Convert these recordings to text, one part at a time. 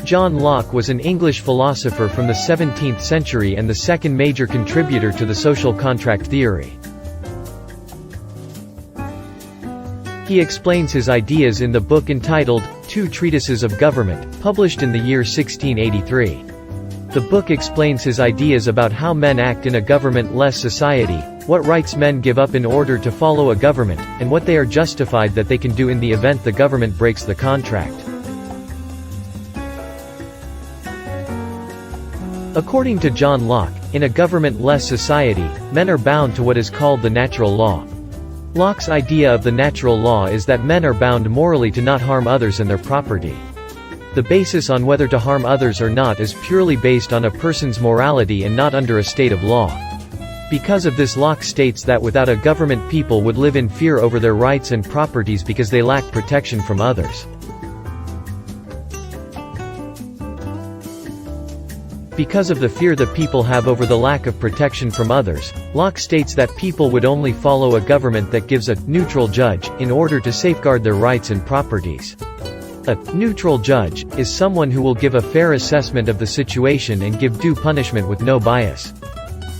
John Locke was an English philosopher from the 17th century and the second major contributor to the social contract theory. He explains his ideas in the book entitled, Two Treatises of Government, published in the year 1683. The book explains his ideas about how men act in a government-less society, what rights men give up in order to follow a government, and what they are justified that they can do in the event the government breaks the contract. According to John Locke, in a government-less society, men are bound to what is called the natural law. Locke's idea of the natural law is that men are bound morally to not harm others and their property. The basis on whether to harm others or not is purely based on a person's morality and not under a state of law. Because of this, Locke states that without a government, people would live in fear over their rights and properties because they lack protection from others. Because of the fear that people have over the lack of protection from others, Locke states that people would only follow a government that gives a neutral judge, in order to safeguard their rights and properties. A neutral judge is someone who will give a fair assessment of the situation and give due punishment with no bias.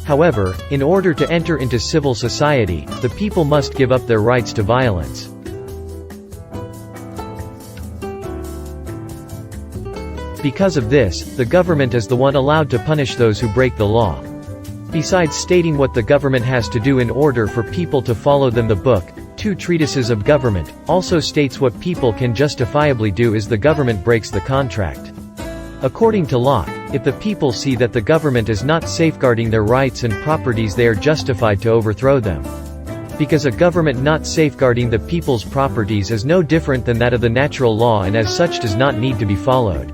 However, in order to enter into civil society, the people must give up their rights to violence. Because of this, the government is the one allowed to punish those who break the law. Besides stating what the government has to do in order for people to follow them, the book, Two Treatises of Government, also states what people can justifiably do if the government breaks the contract. According to Locke, if the people see that the government is not safeguarding their rights and properties, they are justified to overthrow them. Because a government not safeguarding the people's properties is no different than that of the natural law and as such does not need to be followed.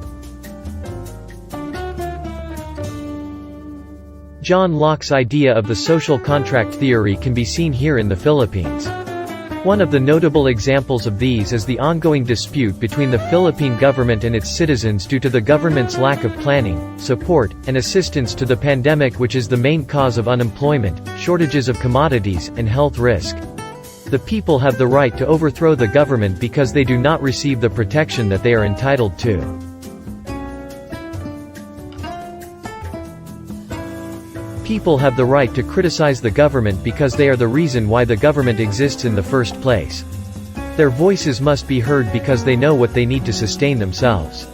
John Locke's idea of the social contract theory can be seen here in the Philippines. One of the notable examples of these is the ongoing dispute between the Philippine government and its citizens due to the government's lack of planning, support, and assistance to the pandemic, which is the main cause of unemployment, shortages of commodities, and health risk. The people have the right to overthrow the government because they do not receive the protection that they are entitled to. People have the right to criticize the government because they are the reason why the government exists in the first place. Their voices must be heard because they know what they need to sustain themselves.